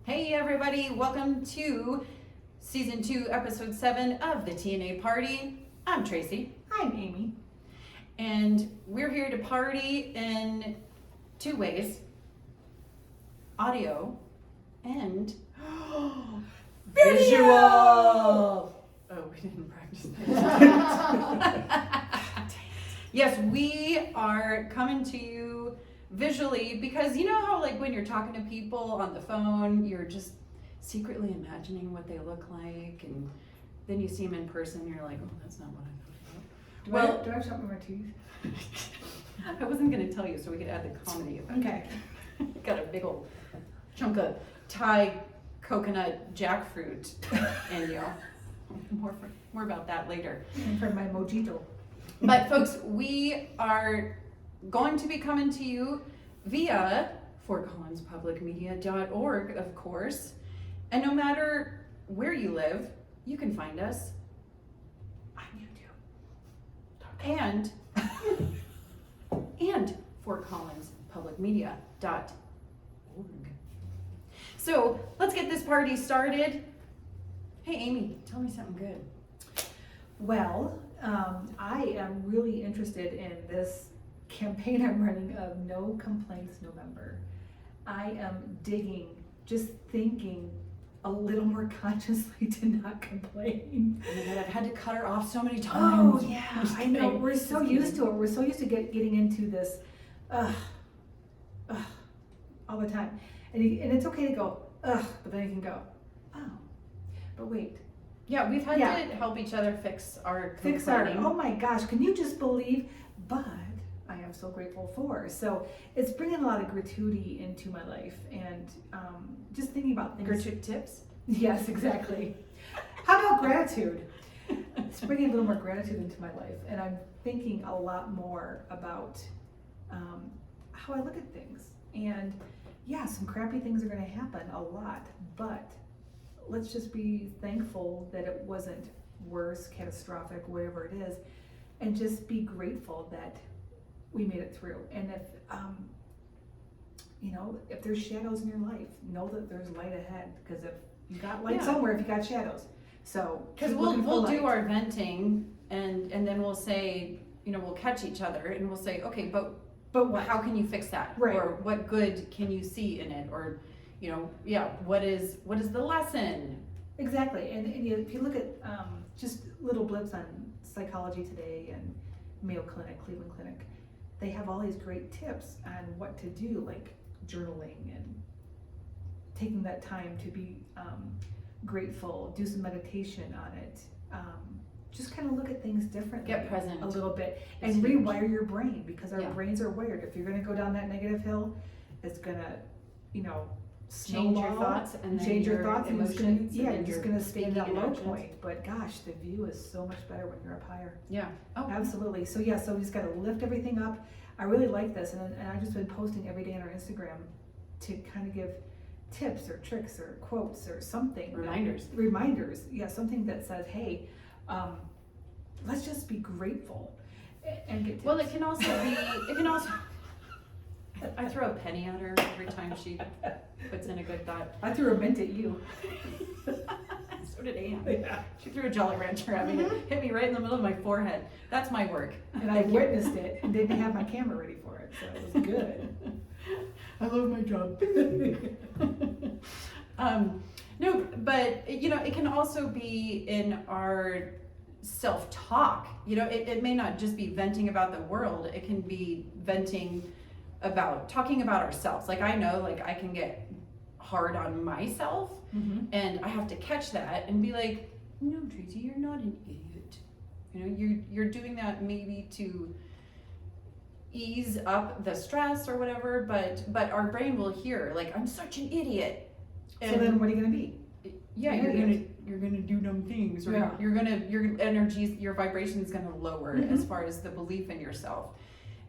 Hey everybody, welcome to Season 2, Episode 7 of the T&A Party. I'm Tracy. I'm Amy. And we're here to party in two ways. Audio and Visual! Oh, we didn't practice that. Yes, we are coming to you visually because you know how like when you're talking to people on the phone, you're just secretly imagining what they look like, and then you see them in person and you're like, oh, that's not what I thought about. Do I have something in my teeth? I wasn't going to tell you so we could add the comedy effect. Okay. Got a big old chunk of Thai coconut jackfruit in you. More about that later. And for my mojito. But folks, we are going to be coming to you via FortCollinsPublicMedia.org, of course. And no matter where you live, you can find us on YouTube. And FortCollinsPublicMedia.org. So let's get this party started. Hey Amy, tell me something good. Well, I am really interested in this campaign I'm running of No Complaints November. I am digging, just thinking a little more consciously to not complain. Oh my God, I've had to cut her off so many times. Oh yeah, I know. We're so used to it. We're so used to getting into this all the time. And it's okay to go, but then you can go, oh, but wait. Yeah, we've had to help each other fix our oh my gosh, can you just believe? But I am so grateful for. So it's bringing a lot of gratuity into my life and just thinking about things. Gratuity tips? Yes, exactly. How about gratitude? It's bringing a little more gratitude into my life. And I'm thinking a lot more about how I look at things. And yeah, some crappy things are going to happen, a lot, but let's just be thankful that it wasn't worse, catastrophic, whatever it is, and just be grateful that we made it through. And if there's shadows in your life, know that there's light ahead, because if you got light somewhere, if you got shadows. So because we'll do our venting and then we'll say, we'll catch each other and we'll say, okay, but what? How can you fix that? Right. Or what good can you see in it? Or what is the lesson? Exactly. And if you look at just little blips on Psychology Today and Mayo Clinic, Cleveland Clinic, they have all these great tips on what to do, like journaling and taking that time to be grateful, do some meditation on it, just kind of look at things differently. Get present a little bit and rewire your brain, because our brains are wired. If you're going to go down that negative hill, it's going to, change your thoughts and then change your your thoughts, emotions, and you're just going to stay in that low actions. point. But gosh, the view is so much better when you're up higher. Yeah. Oh, Absolutely. So we just got to lift everything up. I really like this, and I've just been posting every day on our Instagram to kind of give tips or tricks or quotes or something. Reminders. Yeah, something that says, hey, let's just be grateful and get tips. Well, it can also I throw a penny at her every time she puts in a good thought. I threw a mint at you. So did Anne. Yeah. She threw a Jolly Rancher at me. It hit me right in the middle of my forehead. That's my work. And I witnessed it and didn't have my camera ready for it, so it was good. I love my job. No, but it can also be in our self-talk. It may not just be venting about the world. It can be venting about talking about ourselves. Like I know, like I can get hard on myself, and I have to catch that and be like, no, Tracy, you're not an idiot. You're doing that maybe to ease up the stress or whatever, but our brain will hear like, I'm such an idiot. So then what are you gonna be? Yeah, you're gonna do dumb things, or your energy, your vibration is gonna lower as far as the belief in yourself.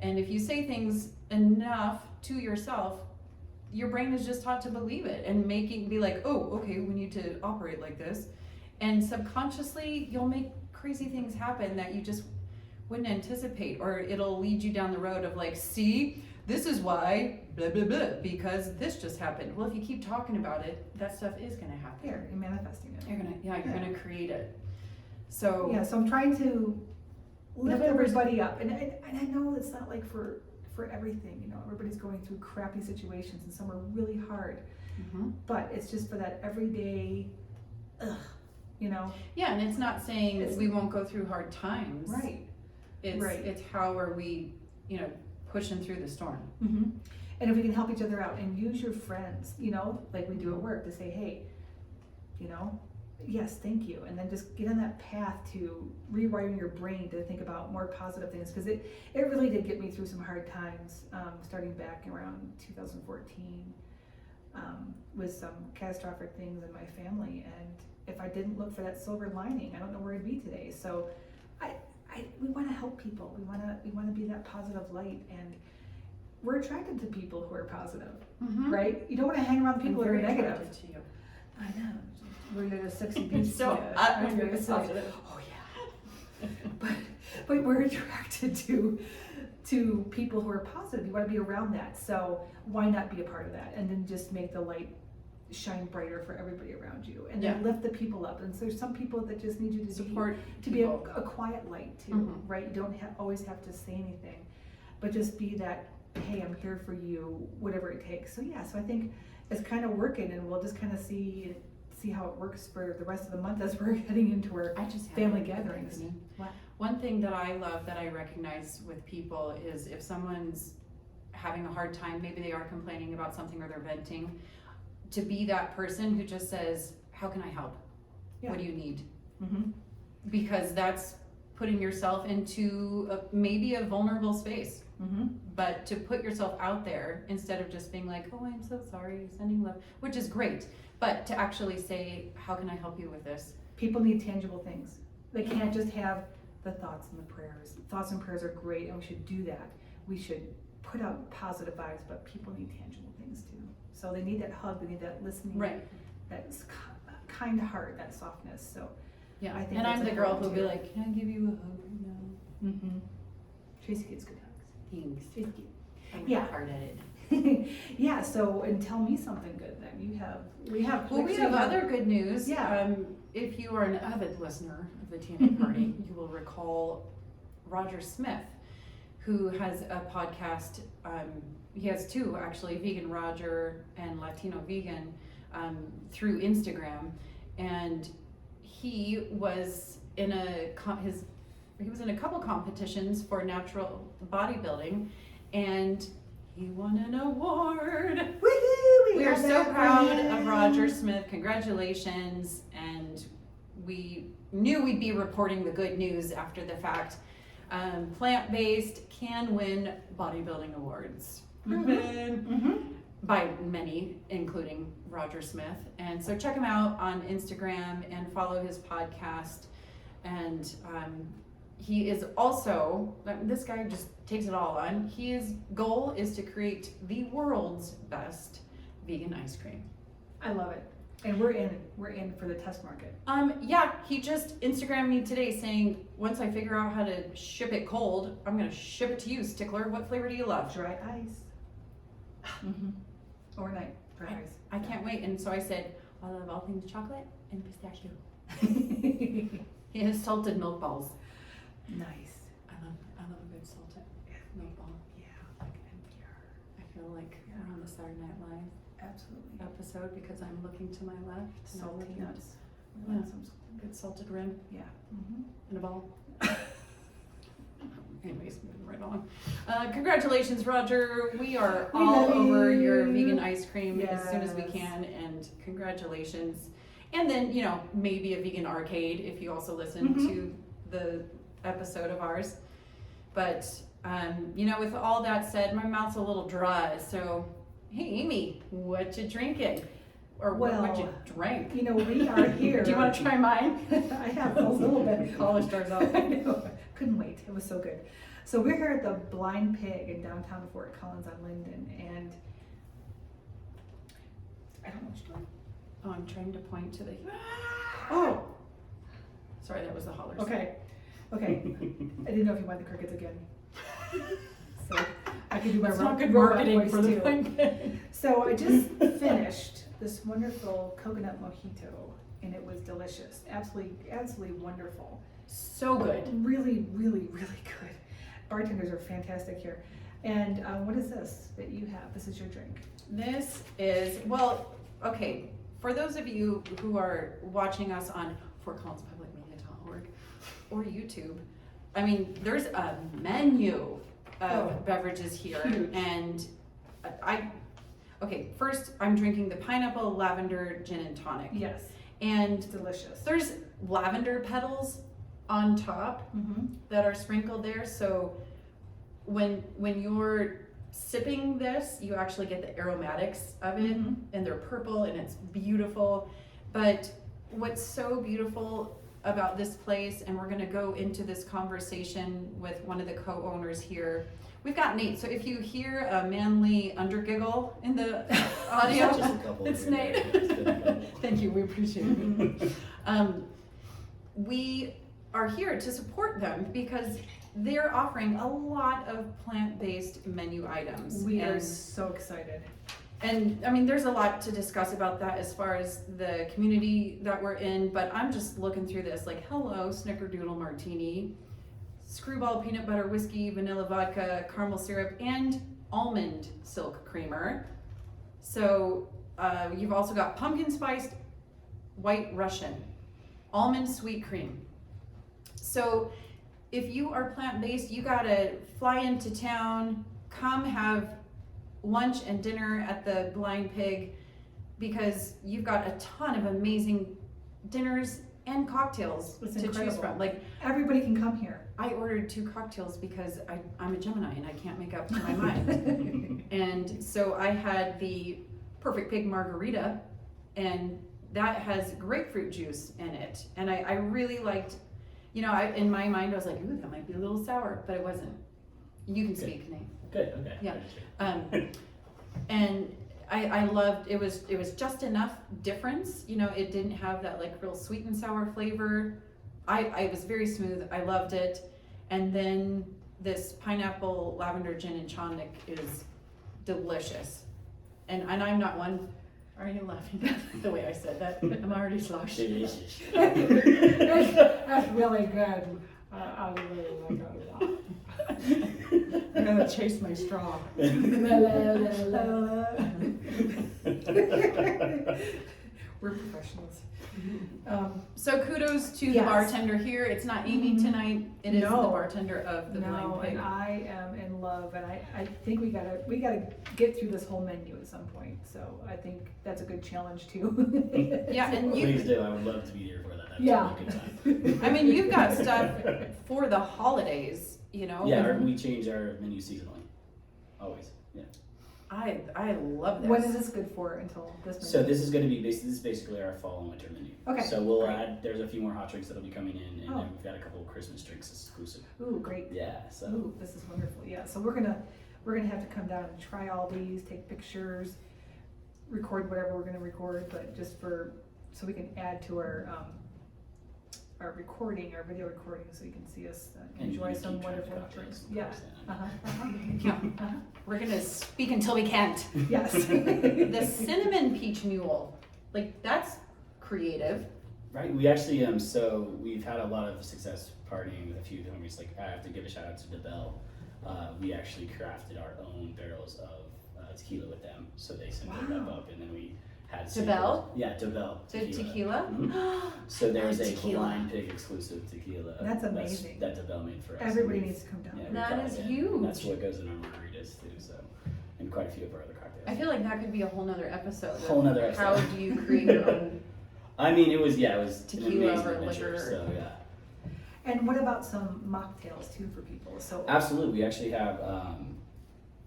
And if you say things enough to yourself, your brain is just taught to believe it and be like, oh, okay, we need to operate like this. And subconsciously, you'll make crazy things happen that you just wouldn't anticipate, or it'll lead you down the road of like, see, this is why, blah, blah, blah, because this just happened. Well, if you keep talking about it, that stuff is gonna happen. You're manifesting it. You're gonna create it. So. Yeah, so I'm trying to lift everybody up. And I know it's not like for everything, you know, everybody's going through crappy situations and some are really hard. Mm-hmm. But it's just for that everyday, you know. Yeah, and it's not saying we won't go through hard times. Right. It's how are we, you know, pushing through the storm. Mm-hmm. And if we can help each other out and use your friends, you know, like we do at work, to say, hey, you know, yes, thank you. And then just get on that path to rewiring your brain to think about more positive things. Because it really did get me through some hard times, starting back around 2014, with some catastrophic things in my family. And if I didn't look for that silver lining, I don't know where I'd be today. So we want to help people. We want to be that positive light, and we're attracted to people who are positive, right? You don't want to hang around people who are negative. To you. I know. We're the sexy beast. So I'm very positive. Oh yeah. but we're attracted to people who are positive. You want to be around that. So why not be a part of that? And then just make the light shine brighter for everybody around you, and then lift the people up. And so there's some people that just need you to support be a quiet light too, right? You don't always have to say anything, but just be that, hey, I'm here for you, whatever it takes. So yeah, so I think it's kind of working, and we'll just kind of see how it works for the rest of the month as we're heading into our family gatherings. One thing that I love, that I recognize with people, is if someone's having a hard time, maybe they are complaining about something or they're venting, to be that person who just says, how can I help? Yeah. What do you need? Mm-hmm. Because that's putting yourself into maybe a vulnerable space. Mm-hmm. But to put yourself out there instead of just being like, oh, I'm so sorry, sending love, which is great. But to actually say, how can I help you with this? People need tangible things. They can't just have the thoughts and the prayers. Thoughts and prayers are great, and we should do that. We should put out positive vibes, but people need tangible things too. So they need that hug, they need that listening, right? That kind heart, that softness. So yeah, I think. And I'm the girl who'll be like, can I give you a hug right now? Mm-hmm. Tracy gets good hugs. Thanks. Thank you. I'm hard at it. Yeah. So, and tell me something good then. We have other good news. Yeah. If you are an avid listener of the T&A Party, you will recall Roger Smith, who has a podcast. He has two actually, Vegan Roger and Latino Vegan, through Instagram, and he was in a couple competitions for natural bodybuilding, and he won an award. Woohoo! We are so proud of Roger Smith. Congratulations. And we knew we'd be reporting the good news after the fact. Plant-based can win bodybuilding awards. By many, including Roger Smith. And so check him out on Instagram and follow his podcast. And he is also, this guy just takes it all on. His goal is to create the world's best vegan ice cream. I love it. And we're in for the test market. Yeah, he just Instagrammed me today saying, once I figure out how to ship it cold, I'm gonna ship it to you, Stickler. What flavor do you love? Dry ice. Overnight dry ice. I can't wait. And so I said, I love all things chocolate and pistachio. He has salted milk balls. Nice. I love a good salted milk ball. Yeah, like NPR. I feel like we're on the Saturday Night Live episode because I'm looking to my left. Salty nuts. Yeah, some good salted rim. Yeah. And a ball. Anyways, moving right on. Congratulations, Roger. We are all over your vegan ice cream as soon as we can, and congratulations. And then, maybe a vegan arcade if you also listen to the episode of ours. But, with all that said, my mouth's a little dry. So, hey, Amy, what you drinking? Or what you drank? We are here. Do you want to try mine? I have a little bit. Polished ours off. I know. Couldn't wait. It was so good. So we're here at the Blind Pig in downtown Fort Collins on Linden, and I don't know what you're doing. Oh, I'm trying to point to the. Oh, sorry, that was the hollers. Okay. I didn't know if you wanted the crickets again. So I can do my It's not good robot marketing voice for the too. blind pig. So I just finished this wonderful coconut mojito, and it was delicious. Absolutely wonderful. So good. Really, really, really good. Bartenders are fantastic here. And what is this that you have? This is your drink. This is, well, okay, for those of you who are watching us on FortCollinsPublicMedia.org or YouTube, I mean, there's a menu of beverages here. Huge. And okay, first I'm drinking the pineapple lavender gin and tonic. Yes. And It's delicious. there's lavender petals on top Mm-hmm. that are sprinkled there. So when you're sipping this, you actually get the aromatics of it, Mhm. and they're purple and it's beautiful. But what's so beautiful about this place, and we're gonna go into this conversation with one of the co-owners here. We've got Nate, so if you hear a manly undergiggle in the audio, Just a couple it's here and Nate. there. It's been a couple. Thank you, we appreciate it. We are here to support them because they're offering a lot of plant-based menu items. We are and, so excited. and I mean, there's a lot to discuss about that as far as the community that we're in, but I'm just looking through this like, hello, snickerdoodle martini, screwball peanut butter whiskey, vanilla vodka, caramel syrup, and almond silk creamer. So you've also got pumpkin spiced white Russian, almond sweet cream. So if you are plant-based, you gotta fly into town, come have lunch and dinner at the Blind Pig, because you've got a ton of amazing dinners and cocktails It's to choose incredible. from. Like, Everybody can come here. I ordered 2 cocktails because I'm a Gemini and I can't make up my mind. And so I had the Perfect Pig margarita, and that has grapefruit juice in it. And I really liked, you know, in my mind I was like, ooh, that might be a little sour, but it wasn't. You can speak, Nate. Good, okay. Yeah. And I loved, it was just enough difference, you know, it didn't have that like real sweet and sour flavor. I was very smooth, I loved it. And then this pineapple lavender gin and tonic is delicious. And I'm not one, are you laughing at the way I said that? I'm already sloshed. Delicious. That's really good. I really like that a lot. I'm gonna chase my straw. We're professionals. So kudos to the Yes. bartender here. It's not Amy Mhm. tonight. It is the No. bartender of the No, Blind Pig. and I am in love, and I think we gotta get through this whole menu at some point. So I think that's a good challenge too. Yeah, and you- Please do, I would love to be here for that. That's Yeah. a good time. I mean, you've got stuff for the holidays, you know. Yeah, we change our menu seasonally, always, yeah. I love this. When is this good for until this menu? So this is gonna be, this is basically our fall and winter menu. Okay, So we'll great. add, there's a few more hot drinks that'll be coming in, and Oh. then we've got a couple of Christmas drinks exclusive. Ooh, great. Yeah, so. Ooh, this is wonderful. Yeah, so we're gonna have to come down and try all these, take pictures, record whatever we're gonna record, but just so we can add to our recording, our video recording, so you can see us And enjoy you some keep track of wonderful cocktails, drinks. of Yeah. course, then. Uh-huh. Yeah. Uh-huh. We're gonna speak until we can't. Yes. The cinnamon peach mule, like that's creative. Right, we actually, so we've had a lot of success partying with a few homies, like I have to give a shout out to DeBell. We actually crafted our own barrels of tequila with them, so they sent their rep Wow. up, and then we had DeBell? samples. Yeah, DeBell The tequila. Mhm. So there's a Tequila. Blind Pig exclusive tequila. That's amazing. That DeBell made for us. Everybody And needs to come down. yeah, we That brought is it in, huge. and that's what goes in our margaritas too, so, and quite a few of our other cocktails. I feel like that could be a whole nother episode. of Whole nother episode. How do you create your own? I mean, it was an Tequila amazing or adventure, liquor. so yeah. And what about some mocktails too for people? So Absolutely, we actually have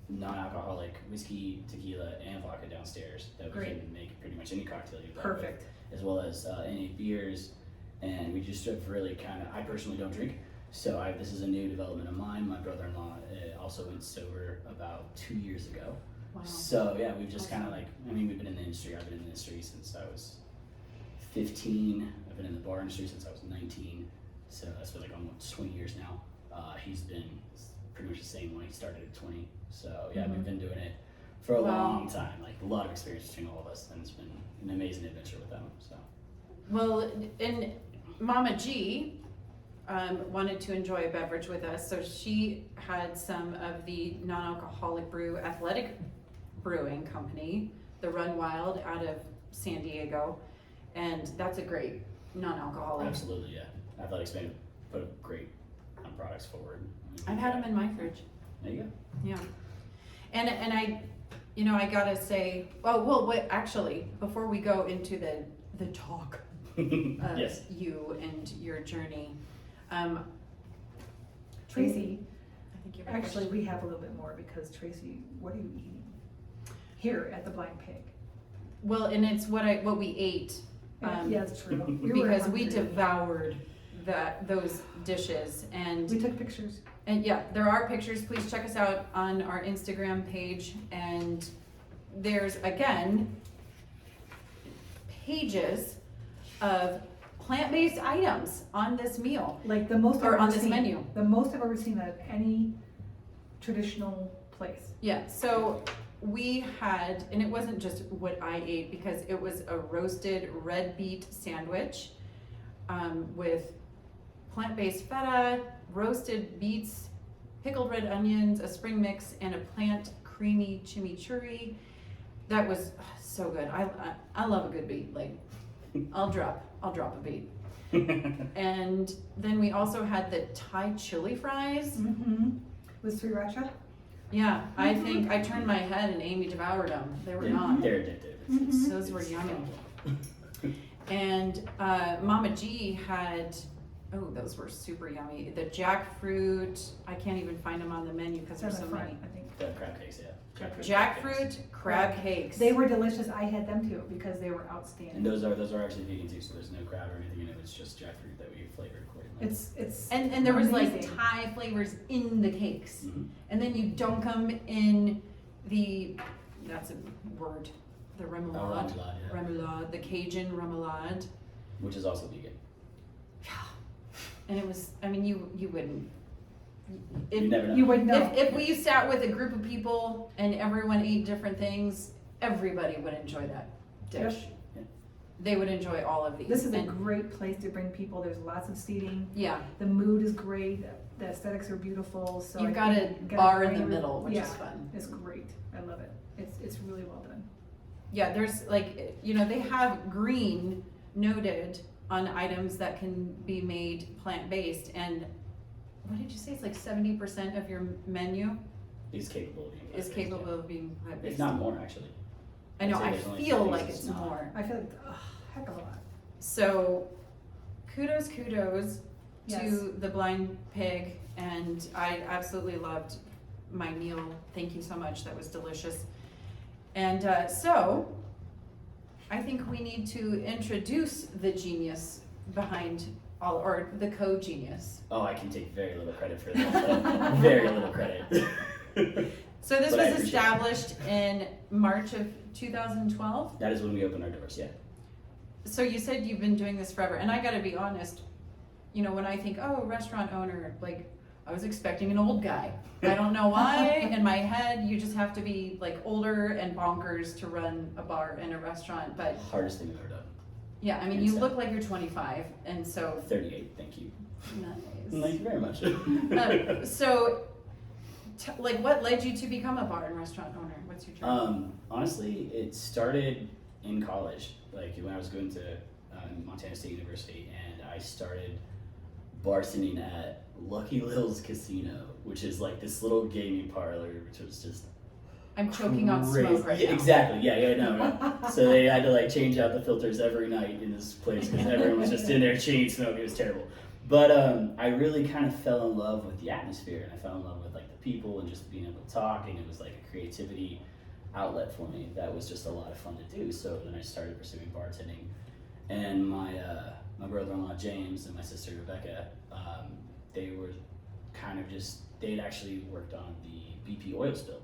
non-alcoholic whiskey, tequila, and vodka downstairs that we Great. can make pretty much any cocktail you like, perfect. as well as any beers. And we just have really kind of, I personally don't drink, so this is a new development of mine. My brother-in-law also went sober about 2 years ago. Wow. So yeah, we've just kind of like, I mean, we've been in the industry. I've been in the industry since I was 15. I've been in the bar industry since I was 19. So that's been like almost 20 years now. He's been pretty much the same when he started at 20. So yeah, Mhm. we've been doing it for a Wow. long time, like a lot of experience between all of us, and it's been an amazing adventure with them. So Well, and Mama G wanted to enjoy a beverage with us, so she had some of the non-alcoholic brew Athletic Brewing Company, the Run Wild out of San Diego, and that's a great non-alcoholic. absolutely, yeah. Athletics made put great products forward. I've had them in my fridge. There you go. Yeah, and I, I gotta say, well, wait, actually, before we go into the talk of Yes. you and your journey, Tracy, I think you have a actually, question. we have a little bit more because Tracy, what are you eating here at the Blind Pig? Well, and it's what we ate. Yeah, it's true. We were Because we hungry. devoured those dishes, and We took pictures. yeah, there are pictures. Please check us out on our Instagram page, and there's again pages of plant-based items on this meal. Like the most Or I've on ever this seen. menu. The most I've ever seen at any traditional place. Yeah, so we had, and it wasn't just what I ate, because it was a roasted red beet sandwich with plant-based feta, roasted beets, pickled red onions, a spring mix, and a plant creamy chimichurri. That was so good. I love a good beet. Like, I'll drop a beet. And then we also had the Thai chili fries. Mm-hmm. Was sriracha? Yeah, I think I turned my head and Amy devoured them. They were not. They're addictive. Mhm. Those were yummy. And Mama G had, those were super yummy. The jackfruit, I can't even find them on the menu because It's there's on so the front, many. I think. The crab cakes, yeah. Jackfruit crab cakes. They were delicious. I had them too because they were And outstanding. those are actually vegan too, so there's no crab or anything in it. It's just jackfruit that we flavored accordingly. It's And there was like amazing. Thai flavors in the cakes. Mhm. And then you dunk them in that's a word, the remoulade. Remoulade, yeah. Remoulade, the Cajun remoulade. Which is also vegan. Yeah. And it was, I mean, you wouldn't. You never know. You would know. If we sat with a group of people and everyone ate different things, everybody would enjoy that dish. Yep. They would enjoy all of these. This is a And- great place to bring people. There's lots of seating. Yeah, The mood is great. The aesthetics are beautiful. So you've I got a think you bar in the great- middle, which yeah, is fun. It's great. I love it. It's really well done. Yeah, there's like, they have green noted on items that can be made plant-based, and what did you say, it's like 70% of your menu Is capable of being is plant-based, capable yeah. of being plant-based? If not more, actually. I know, I'd say I there's only feel things like it's it's not. more. I feel like heck of a lot. So, kudos Yes. to the Blind Pig, and I absolutely loved my meal. Thank you so much, that was delicious. And so, I think we need to introduce the genius behind all, or the co-genius. Oh, I can take very little credit for that. Very little credit. So this But I was appreciate established in March of 2012. That is when we opened our doors, yeah. So you said you've been doing this forever, and I gotta be honest, when I think, restaurant owner, like, I was expecting an old guy. I don't know why, in my head, you just have to be like older and bonkers to run a bar and a restaurant, but Hardest thing we've ever done. yeah, I mean, you look like you're 25, and so, 38, thank you. nice. Thank you very much. So, like, what led you to become a bar and restaurant owner? What's your journey? Honestly, it started in college, like when I was going to Montana State University, and I started bartending at Lucky Lil's Casino, which is like this little gaming parlor, which was just I'm choking on crazy. smoke right Yeah, now. exactly. Yeah, no. Right? So they had to like change out the filters every night in this place because everyone was just in there chain smoking. It was terrible. But I really kind of fell in love with the atmosphere, and I fell in love with like the people and just being able to talk, and it was like a creativity outlet for me that was just a lot of fun to do. So then I started pursuing bartending, and my brother-in-law James and my sister Rebecca, they were kind of just, they'd actually worked on the BP oil spill.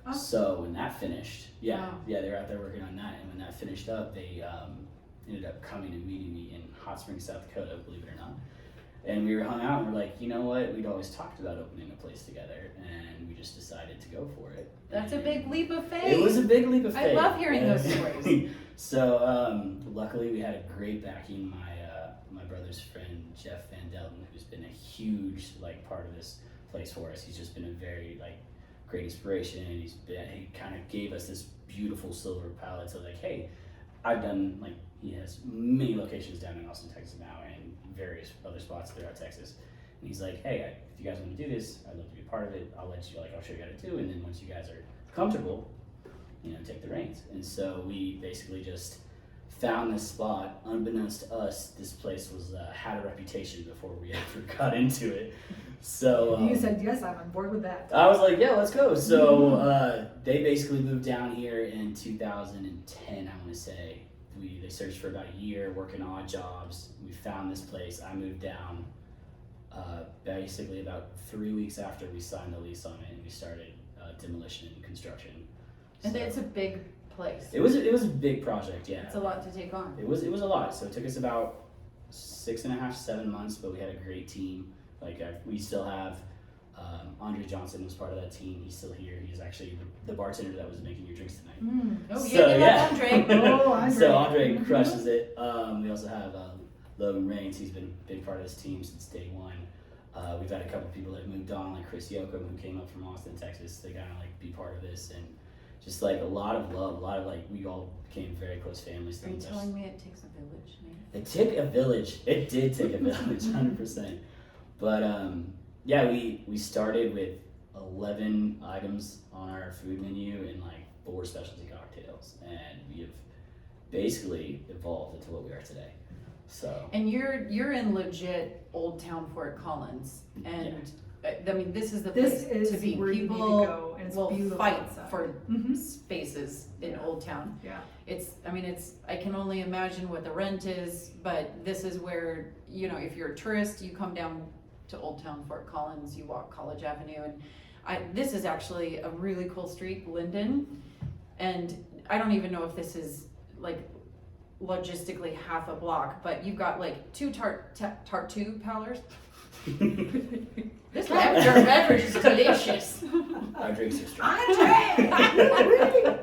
Oh. So when that finished, they Wow. were out there working on that, and when that finished up, they ended up coming and meeting me in Hot Springs, South Dakota, believe it or not. And we were hung out and we're like, you know what? We'd always talked about opening a place together, and we just decided to go for it. That's a big leap of faith. It was a big leap of faith. I love hearing those stories. So luckily we had a great backing. My brother's friend Jeff Van Delton, who's been a huge part of this place for us. He's just been a very great inspiration, and he kind of gave us this beautiful silver palette. So hey, I've done he has many locations down in Austin, Texas now, and various other spots throughout Texas. And he's like, hey, if you guys want to do this, I'd love to be a part of it. I'll let you, I'll show you how to do. And then once you guys are comfortable, take the reins. And so we basically just found this spot. Unbeknownst to us, this place was had a reputation before we ever got into it. So you said, yes, I'm on board with that. I was like, yeah, let's go. So they basically moved down here in 2010, I want to say. They searched for about a year, working odd jobs. We found this place. I moved down basically about 3 weeks after we signed the lease on it, and we started demolition and construction. And it's a big place. It was a big project, yeah. It's a lot to take on. It was a lot. So it took us about 6.5, 7 months, but we had a great team. We still have Andre Johnson was part of that team. He's still here. He's actually the bartender that was making your drinks tonight. Oh, So, yeah, Andre. Oh, Andre. So Andre crushes it. We also have Logan Rains. He's been a big part of this team since day one. We've had a couple people that moved on, like Chris Yoakum, who came up from Austin, Texas. They kind of be part of this, and just a lot of love, a lot of we all became very close families. Are you telling me it takes a village, Nate? It took a village. It did take a village, 100%. But yeah, we started with 11 items on our food menu and 4 specialty cocktails, and we have basically evolved into what we are today. So. And you're in legit Old Town Fort Collins, and I mean this is the place to be. Where People you need to go, and it's will beautiful fight outside. for spaces in Old Town. Yeah. I can only imagine what the rent is, but this is where, if you're a tourist, you come down to Old Town Fort Collins, you walk College Avenue, and this is actually a really cool street, Linden, and I don't even know if this is logistically half a block, but you've got 2 tartue parlors. This beverage is delicious. Our drinks are strong. Andre!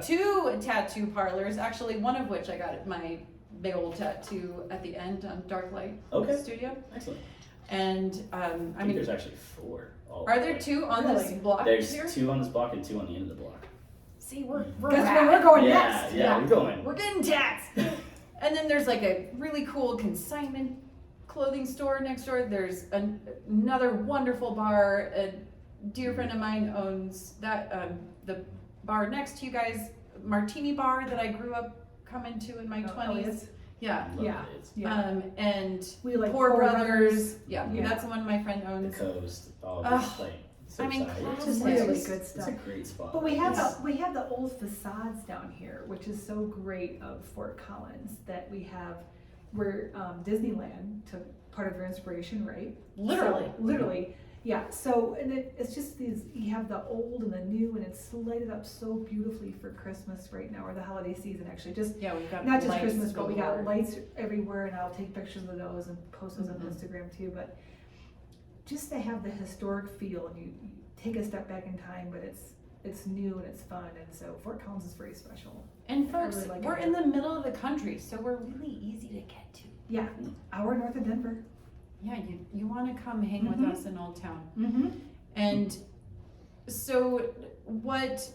2 tattoo parlors, actually one of which I got my big old tattoo at the end on Dark Light Studio. Excellent. And I think there's actually 4. Are there 2 on this block? There's here? 2 on this block and 2 on the end of the block. See, we're That's where we're going Yeah, next. yeah, we're going. We're getting tats. And then there's a really cool consignment clothing store next door. There's another wonderful bar. A dear friend of mine owns that, the bar next to you guys, Martini Bar, that I grew up coming to in my 20s. Yeah. And We like Poor Poor Brothers. Yeah. that's the one my friend The owns. Coast, all Ugh. this, so I mean, exciting. classic. It's really It's good It's stuff. a great spot. But we have the old facades down here, which is so great of Fort Collins that we have where Disneyland took part of their inspiration, right? Literally. So, literally. Yeah. So and it's just you have the old and the new, and it's lighted up so beautifully for Christmas right now, or the holiday season actually. We've got not just lights Christmas, but we got galore. lights everywhere, and I'll take pictures of those and post those on Mhm. Instagram too. But just to have the historic feel, and you take a step back in time, but it's new and it's fun, and so Fort Collins is very special. And I folks, really like we're it. in the middle of the country, so we're really easy to get to. Yeah, hour north of Denver. Yeah, you want to come hang with Mhm. us in Old Town. Mm-hmm. And so what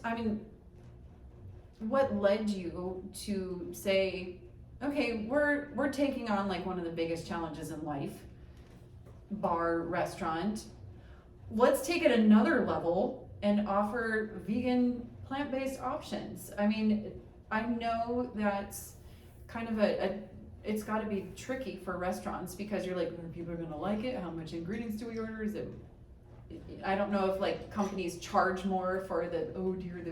led you to say, okay, we're taking on one of the biggest challenges in life, bar, restaurant. Let's take it another level and offer vegan, plant-based options. I mean, I know that's kind of it's got to be tricky for restaurants because you're are people going to like it? How much ingredients do we order? Is it? I don't know if companies charge more for the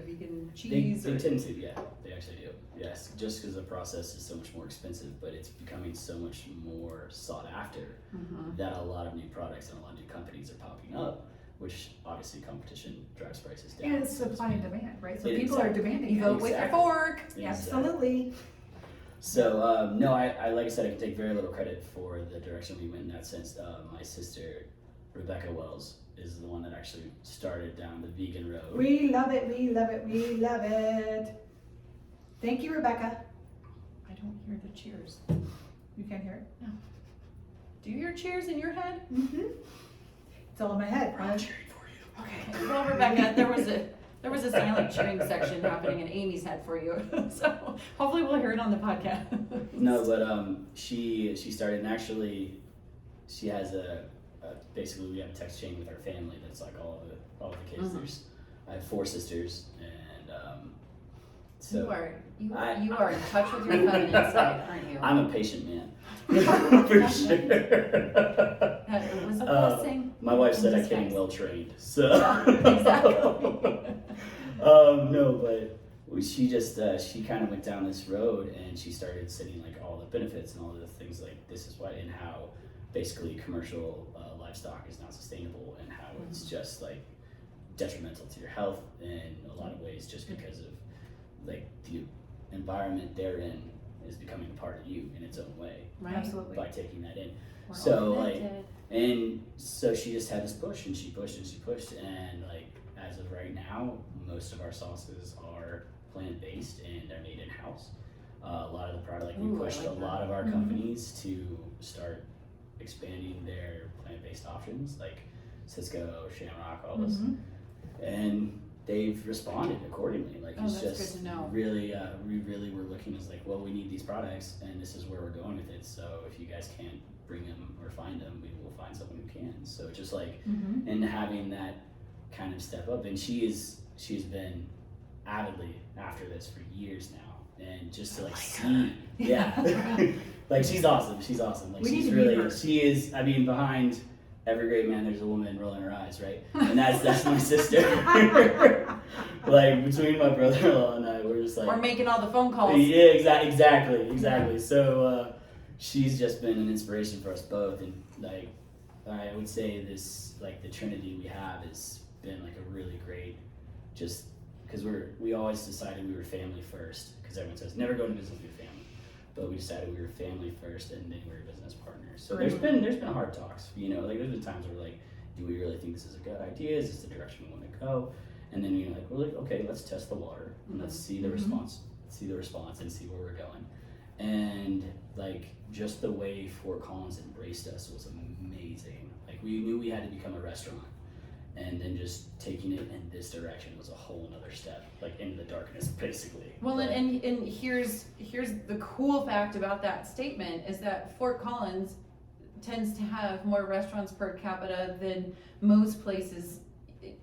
vegan cheese. They tend to, yeah. They actually do. Yes, just because the process is so much more expensive, but it's becoming so much more sought after that a lot of new products and a lot of new companies are popping up, which obviously competition drives prices down. And it's supply and demand, right? So Yeah, people are exactly. demanding You it. vote with your fork. Exactly. Absolutely. So no, I like I said, I can take very little credit for the direction we went in that sense. My sister, Rebecca Wells, is the one that actually started down the vegan road. We love it, we love it, we love it. Thank you, Rebecca. I don't hear the cheers. You can't hear it? No. Do you hear cheers in your head? Mm-hmm. It's all in my head. I'm cheering for you. Okay. Well, Rebecca, there was a silent cheering section happening in Amy's head for you. So hopefully we'll hear it on the podcast. No, but she started, and actually she has basically we have a text chain with our family that's like all the kids. Mhm. I have 4 sisters, and so you are in touch with your feminine side, aren't you? I'm a patient man. For sure. That was a blessing. My wife said I Disguise. came well trained, so Exactly. no, but she just she kind of went down this road, and she started seeing like all the benefits and all the things like this is what and how basically commercial livestock is not sustainable, and how it's just like detrimental to your health in a lot of ways, just because of like the environment they're in is becoming a part of you in its own way Right. Absolutely. by taking that in. We're all So like, connected. and so she just had this push, and she pushed and she pushed, and like as of right now, most of our sauces are plant-based and they're made in-house. A lot of the product, like we Ooh, I pushed like a that. lot of our Mhm. companies to start expanding their plant-based options, like Cisco, Shamrock, all this, Mhm. and they've responded accordingly. Like Oh, it's that's just good to know. really, we really were looking as like, well, we need these products, and this is where we're going with it. So if you guys can't bring them or find them, we will find someone who can. So just like, Mhm. and having that kind of step up, and she's been avidly after this for years now, and just to like see, yeah, like she's awesome. Like We need she's to meet really, her. she is. I mean, behind every great man, there's a woman rolling her eyes, right? And that's my sister. Like between my brother-in-law and I, we're just like We're making all the phone calls. yeah, exactly. So she's just been an inspiration for us both, and like I would say this, like the Trinity we have has been like a really great, just because we always decided we were family first, because everyone says never go into business with your family, but we decided we were family first and then we were business partners. So there's been hard talks, you know, like there's been times where we're like, do we really think this is a good idea? Is this the direction we want to go? And then we're like, okay, let's test the water and let's see the Mhm. response, and see where we're going. And like just the way Fort Collins embraced us was amazing. Like we knew we had to become a restaurant, and then just taking it in this direction was a whole nother step, like into the darkness, basically. Well, But- and here's the cool fact about that statement is that Fort Collins tends to have more restaurants per capita than most places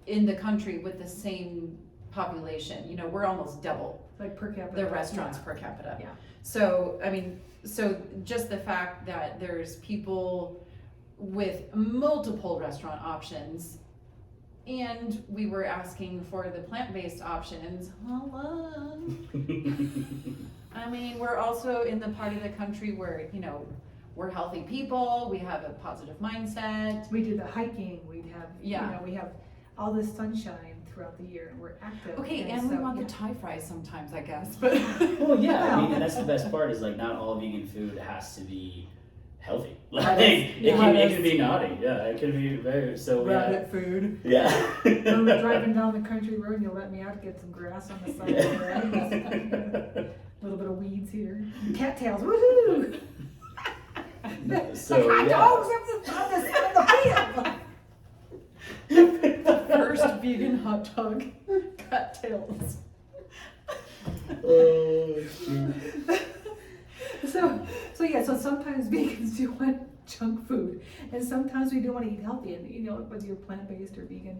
in the country with the same population. You know, we're almost double Like per capita. the restaurants per capita. Yeah. So, I mean, so just the fact that there's people with multiple restaurant options, and we were asking for the plant-based options. Hello. I mean, we're also in the part of the country where, you know, we're healthy people, we have a positive mindset. We do the hiking, we have, Yeah. you know, we have all this sunshine throughout the year, and we're active. Okay, and we so, want yeah. the Thai fries sometimes, I guess, but. Well, yeah, I mean, Well. and that's the best part is like not all vegan food has to be healthy. Like Lettuce. it can be naughty. Yeah, it can be very so. Rabbit food. Yeah. When we're driving down the country road, you'll let me out to get some grass on the side of the road. A little bit of weeds here. Cattails, woohoo! So Hot yeah. dogs on the field. First vegan hot dog. Cattails. Oh, shoot. So yeah, so sometimes vegans do want junk food, and sometimes we do want to eat healthy, and you know, whether you're plant-based or vegan.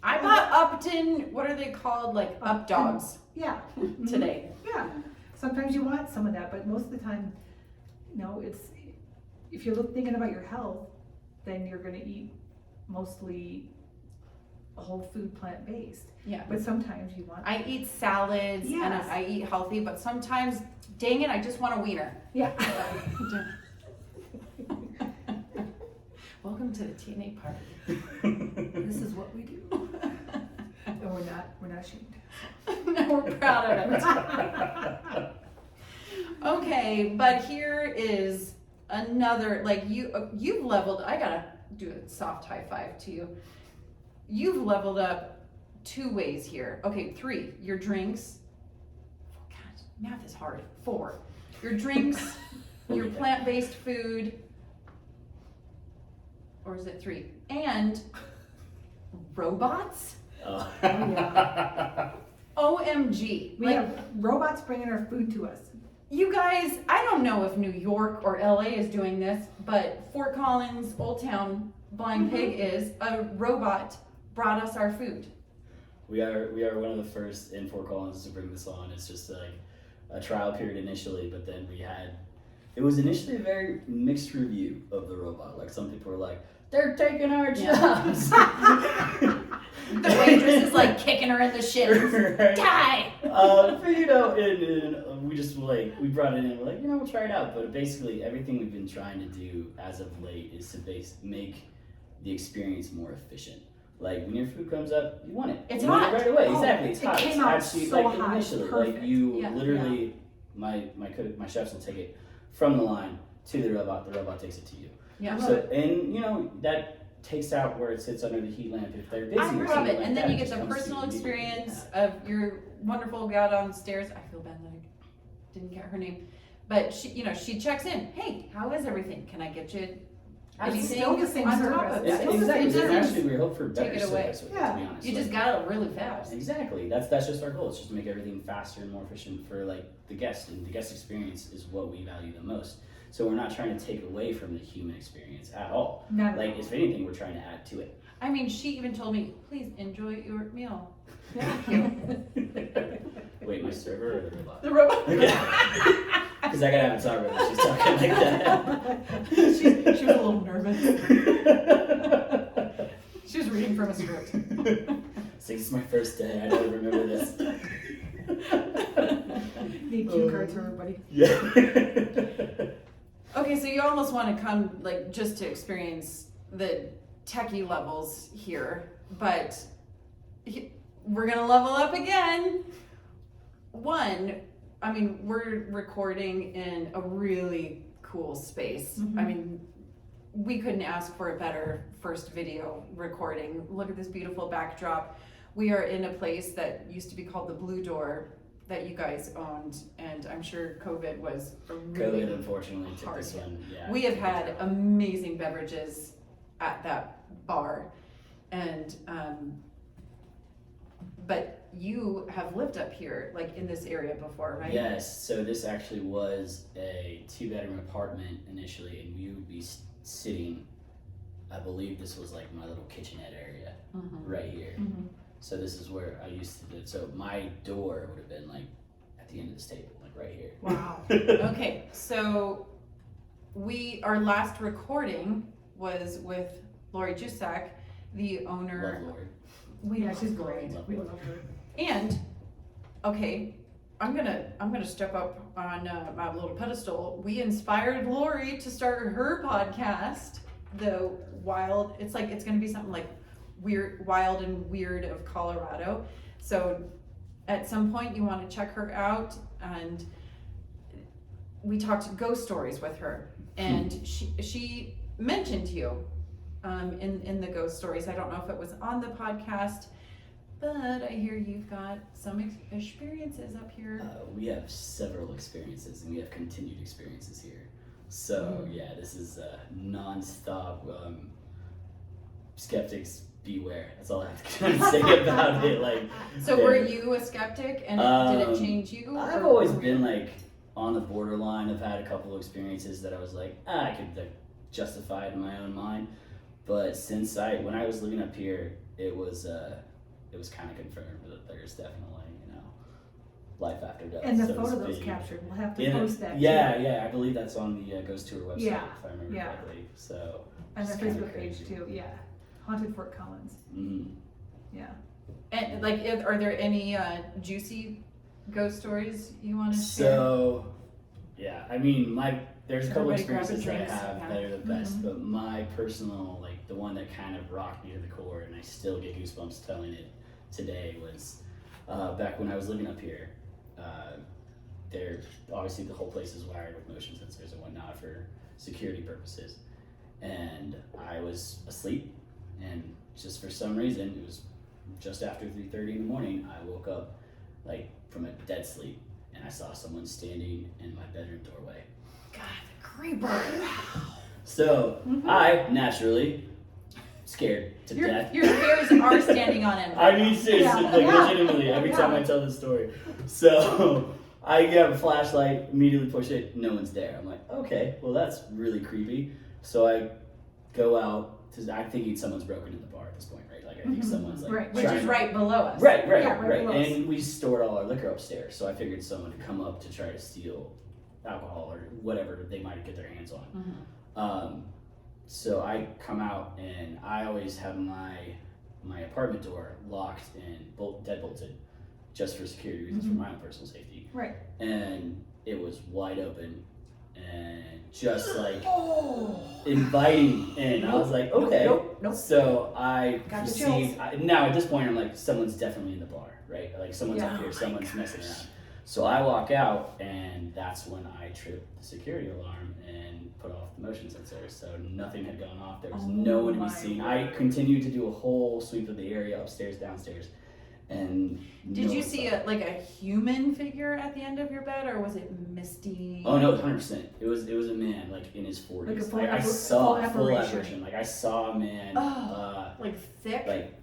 I bought Upton, what are they called? Like up dogs Yeah. today. Yeah. Sometimes you want some of that, but most of the time, you know, it's, if you're thinking about your health, then you're gonna eat mostly whole food, plant-based. Yeah. But sometimes you want. I eat salads and Yes. I eat healthy, but sometimes, dang it, I just want a wiener. Yeah. Welcome to the T&A Party. This is what we do. And we're not ashamed. No, we're proud of it. Okay, but here is another, like you've leveled, I gotta do a soft high five to you. You've leveled up 2 ways here. Okay, 3, your drinks. God, math is hard. 4, your drinks, your plant-based food, or is it 3? And robots? Oh. Yeah. OMG. We have robots bringing our food to us. You guys, I don't know if New York or LA is doing this, but Fort Collins, Old Town, Blind Pig is. A robot brought us our food. We are one of the first in Fort Collins to bring this on. It's just like a trial period initially, but then it was initially a very mixed review of the robot. Like some people were like, they're taking our jobs. The waitress is like kicking her in the shins. Right. Die! But and we just we brought it in. We're like, we'll try it out. But basically, everything we've been trying to do as of late is to make the experience more efficient. Like when your food comes up, you want it. It's you want hot. it right away. Oh, Exactly, it's it hot. came It's out actually so like hot. initially, Perfect. like you Yeah. literally, my chefs will take it from the line to the robot. The robot takes it to you. Yeah. So and that takes out where it sits under the heat lamp if they're busy. I or love something it. like And then that, you get just the comes to personal you immediately. experience of your wonderful gal downstairs. I feel bad that I didn't get her name. But she checks in. Hey, how is everything? Can I get you anything still the same on top service. of It's that? still the same Exactly. service. And actually, we hope for better Take it away. service with it, Yeah. to be honest. You just Like, got it really fast. exactly. That's just our goal. It's just to make everything faster and more efficient for the guest, and the guest experience is what we value the most. So we're not trying to take away from the human experience at all. Not at Like all. if anything, we're trying to add to it. I mean, she even told me, please enjoy your meal. Thank you. Wait, my server or the robot? The robot. Okay. Because I gotta have a talk when she's talking like that. she was a little nervous. She was reading from a script. This is my first day. I don't remember this. Need cue cards for everybody. Yeah. Okay, so you almost want to come just to experience the techie levels here, but we're gonna level up again. One, I mean, we're recording in a really cool space. Mhm. I mean, we couldn't ask for a better first video recording. Look at this beautiful backdrop. We are in a place that used to be called the Blue Door that you guys owned, and I'm sure COVID was a really COVID unfortunately took hard this hit. one. Yeah. We have had amazing beverages at that bar, and but you have lived up here, in this area before, right? Yes, so this actually was a 2-bedroom apartment initially, and we would be sitting, I believe this was my little kitchenette area Mhm. right here. Mhm. So this is where I used to do, so my door would have been at the end of this table, right here. Wow. Okay, so our last recording was with Lori Jusak, the owner. Love Lord. Yeah, she's great. Love We Lord. love her. And okay, I'm gonna step up on my little pedestal. We inspired Lori to start her podcast, The Wild. It's gonna be something like Weird, Wild and Weird of Colorado. So at some point you want to check her out, and we talked ghost stories with her, and she mentioned you in the ghost stories. I don't know if it was on the podcast, but I hear you've got some experiences up here. We have several experiences, and we have continued experiences here. So yeah, this is non-stop. Skeptics beware. That's all I have to kind of say about it. So were you a skeptic, and did it change you? I've or always were been you- on the borderline. I've had a couple of experiences that I was I could justify it in my own mind. But when I was living up here, it was kind of confirmed that there's definitely life after death. And the so to photo that was speak. captured, we'll have to Yeah, post that yeah, too. yeah. I believe that's on the Ghost Tour website, Yeah, if I remember yeah. correctly. So And it's the kinda Facebook page crazy. too, yeah. Haunted Fort Collins, Mhm. yeah. And are there any juicy ghost stories you want to share? So, yeah, I mean, there's a couple Everybody grab a experiences that I drink, have yeah. that are the best, Mhm. but my personal, the one that kind of rocked me to the core, and I still get goosebumps telling it today, was back when I was living up here. they're obviously the whole place is wired with motion sensors and whatnot for security purposes. And I was asleep, and just for some reason, it was just after 3:30 in the morning, I woke up like from a dead sleep, and I saw someone standing in my bedroom doorway. God, the creeper. So I naturally scared to death. Your hairs are standing on end. I mean, seriously, legitimately, every time I tell this story. So I get a flashlight, immediately push it, no one's there. I'm like, okay, well that's really creepy. So I go out, I'm thinking someone's broken in the bar at this point, right? Like I think someone's like, which is right below us. Right. below us. And we stored all our liquor upstairs, so I figured someone would come up to try to steal alcohol or whatever they might get their hands on. So I come out, and I always have my apartment door locked and deadbolted, just for security reasons, for my own personal safety. Right. And it was wide open, and just like inviting in. I was like, okay. Nope. So I Got the perceived. Now at this point, I'm like, someone's definitely in the bar, right? Like someone's up here, someone's messing around. So I walk out, and that's when I tripped the security alarm and put off the motion sensor. So nothing had gone off. There was no one to be seen. I continued to do a whole sweep of the area, upstairs, downstairs, and Did you see a human figure at the end of your bed, or was it misty? Oh no, 100%. It was a man, like in his 40s. Like a full I saw full full apparition. apparition. Like I saw a man. Like thick.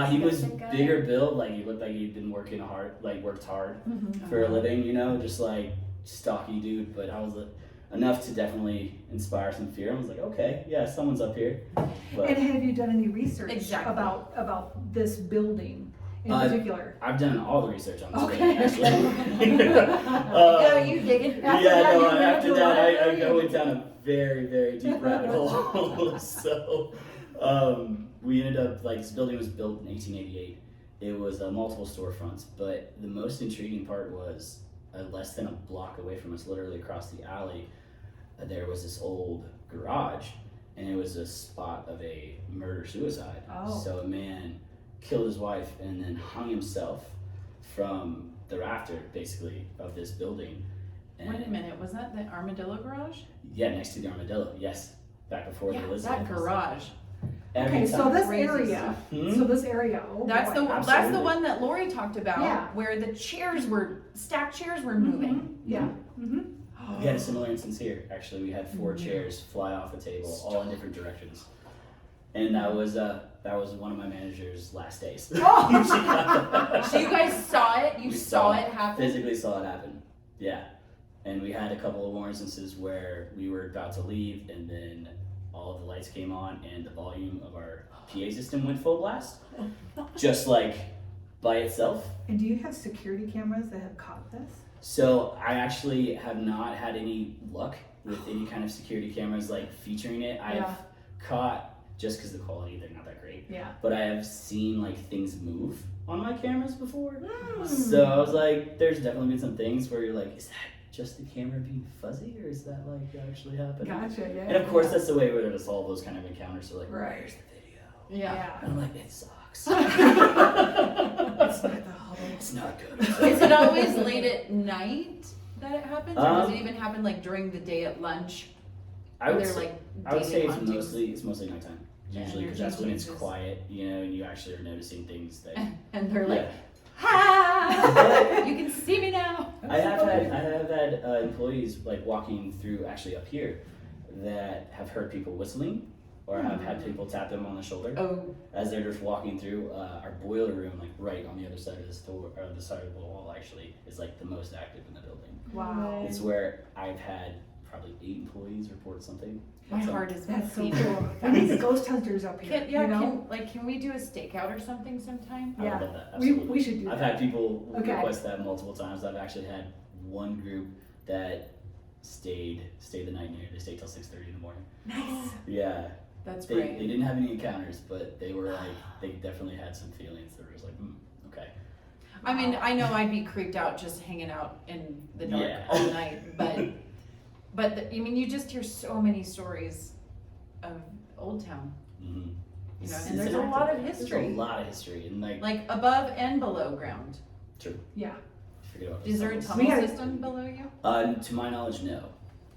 He was Thick guy? bigger build. Like he looked like he'd been worked hard for a living. You know, just like stocky dude. But I was enough to definitely inspire some fear. I was like, okay, yeah, someone's up here. But And have you done any research Exactly. about this building in particular? I've done all the research on this Okay. building, actually. Yeah, you digging? After that, I went down a very, very deep rabbit hole. So we ended up, like, this building was built in 1888. It was multiple storefronts, but the most intriguing part was less than a block away from us, literally across the alley, there was this old garage, and it was a spot of a murder-suicide. Oh. So a man killed his wife and then hung himself from the rafter, basically, of this building. And Wait a minute, was that the Armadillo garage? yeah, next to the Armadillo, yes. Back before the Elizabeth. that garage. Every Okay, so time. this Crazy area, stuff. so this area, oh That's boy. that's absolutely. the one that Lori talked about, Yeah. where the stacked chairs were moving. Yeah. We had a similar instance here. Actually, we had 4 chairs fly off the table, all in different directions. And that was one of my manager's last days. So you guys saw it? You We saw saw it happen? Physically saw it happen. Yeah. And we had a couple of more instances where we were about to leave, and then all of the lights came on and the volume of our PA system went full blast. Just like by itself. And do you have security cameras that have caught this? So I actually have not had any luck with any kind of security cameras like featuring it. I've caught, just because the quality, they're not that great, Yeah. but I have seen like things move on my cameras before. So I was like, there's definitely been some things where you're like, is that just the camera being fuzzy, or is that like actually happening? Gotcha, yeah. And of course that's the way we're gonna solve those kind of encounters. So like, Right. where's the video? Yeah. And I'm like, it sucks. It's not the whole. It's not good. Is it always late at night that it happens? Or does Um, it even happen like during the day at lunch? I would They're say, like I would say daily hauntings? it's mostly nighttime. Yeah, Usually, because there's that's when it's changes. quiet, you know, and you actually are noticing things that. And they're like, Yeah. ha! You can see me now. I have had employees like walking through actually up here that have heard people whistling, or have had people tap them on the shoulder Oh, as they're just walking through. Our boiler room, like right on the other side of this door, or the side of the wall, actually, is like the most active in the building. Wow. It's where I've had probably 8 employees report something. my heart is That's so beating. cool. We need ghost hunters up here. Can, you know? can we do a stakeout or something sometime? I Yeah. would love that. We Absolutely. should do I've that. had people Okay. request that multiple times. I've actually had one group that stayed the night near. They stayed till 6:30 in the morning. Nice. Yeah, That's they great. didn't have any encounters, but they were like, they definitely had some feelings that were just like, okay. I mean, I know I'd be creeped out just hanging out in the dark Yeah. all night, but I mean, you just hear so many stories of Old Town, Mm-hmm. you know, and there's a lot of There's history, a lot of history, and like like above and below ground. true. Yeah. forget about Is there a those tunnel We had- system below you? To my knowledge, no.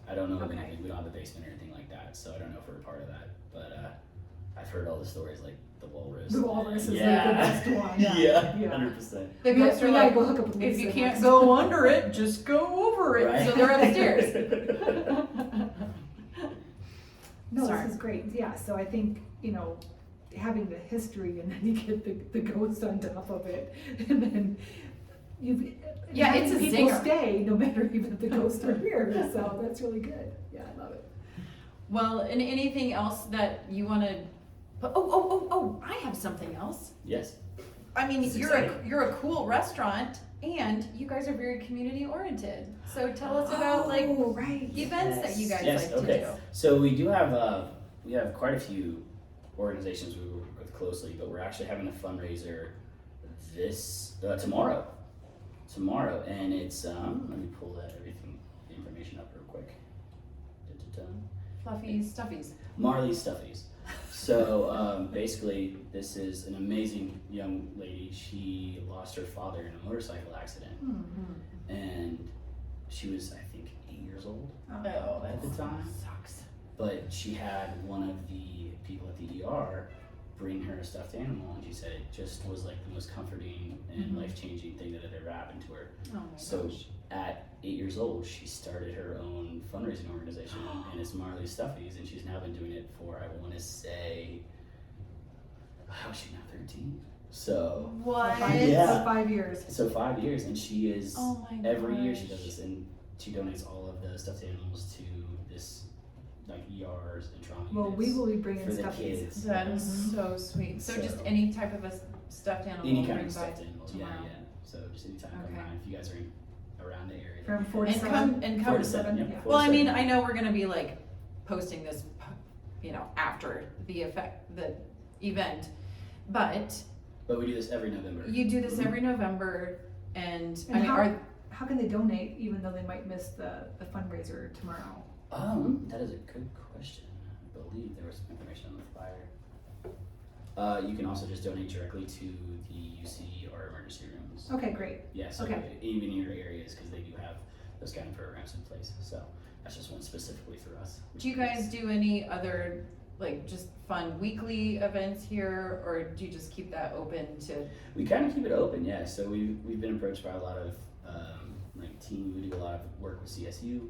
I don't know of Okay. anything. We don't have a basement or anything like that, so I don't know if we're a part of that. But I've heard all the stories like the walrus. The walrus is like the yeah. best one. Yeah, Yeah. 100%. The We ghosts are gotta like, go hook up with if Lisa you can't next. go under it, just go over it. Right. So they're upstairs. No, Sorry. this is great. Yeah, so I think, having the history and then you get the ghost on top of it, and then you've Yeah, having it's a people zinger. stay no matter even if the ghosts are here. So that's really good. Yeah, I love it. Well, and anything else that you want to? Oh! I have something else. Yes. I mean, This is you're exciting. you're a cool restaurant, and you guys are very community oriented. So tell us about like Oh, right. events that you guys Yes, like okay. to do. So we do have we have quite a few organizations we work with closely, but we're actually having a fundraiser this tomorrow. Tomorrow, and it's let me pull the information up real quick. Da-da-da. Fluffy stuffies. Marley's Stuffies. So basically, this is an amazing young lady. She lost her father in a motorcycle accident, Mm-hmm. and she was, I think, 8 years old Oh, at the time. sucks. But she had one of the people at the ER bring her a stuffed animal, and she said it just was like the most comforting and Mhm. life-changing thing that had ever happened to her. Oh my So gosh. at 8 years old, she started her own fundraising organization, and it's Marley's Stuffies, and she's now been doing it for, I want to say, how is she now, 13? So, What? Yeah. 5 years. so 5 years, and she is, Oh my every year she gosh. does this, and she donates all of the stuffed animals to this, like, ERs and trauma Well, units we will be bringing for the stuffies. kids. That is Mhm. so sweet. So just So- any type of a stuffed animal. Any kind bring of by stuffed animal, yeah, tomorrow. yeah. So just anytime Okay. come around, if you guys are around the area. From 4 to And 7. come and 4 come. to 7, yeah. Yeah. 4 Well, to I mean, 7. I know we're gonna be like posting this, after the event, but But we do this every November. you do this every November, and I And mean, how can they donate even though they might miss the fundraiser tomorrow? That is a good question. I believe there was some information on the flyer. You can also just donate directly to the UC or emergency rooms. Okay, great. Yeah, so Okay. even in your areas, because they do have those kind of programs in place. So that's just one specifically for us. do you guys do any other like just fun weekly events here, or do you just keep that open to? We kind of keep it open, yeah. So we've been approached by a lot of like team. We do a lot of work with CSU.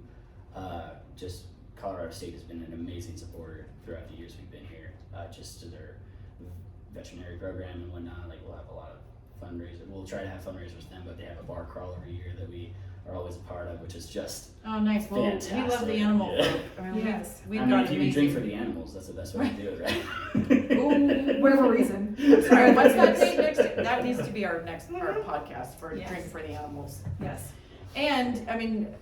Just Colorado State has been an amazing supporter throughout the years we've been here. Just to their veterinary program and whatnot. Like we'll have a lot of fundraisers. We'll try to have fundraisers with them, but they have a bar crawl every year that we are always a part of, which is just. Oh, nice. Well, we love Fantastic. the animal. Yeah. folk. I mean, Yes. we've I mean, got if you can amazing. drink for the animals, that's the best way to do it, right? Ooh. Whatever reason. Sorry, what's that date next? That needs to be our podcast for Yes. Drink for the Animals. Yes. And I mean,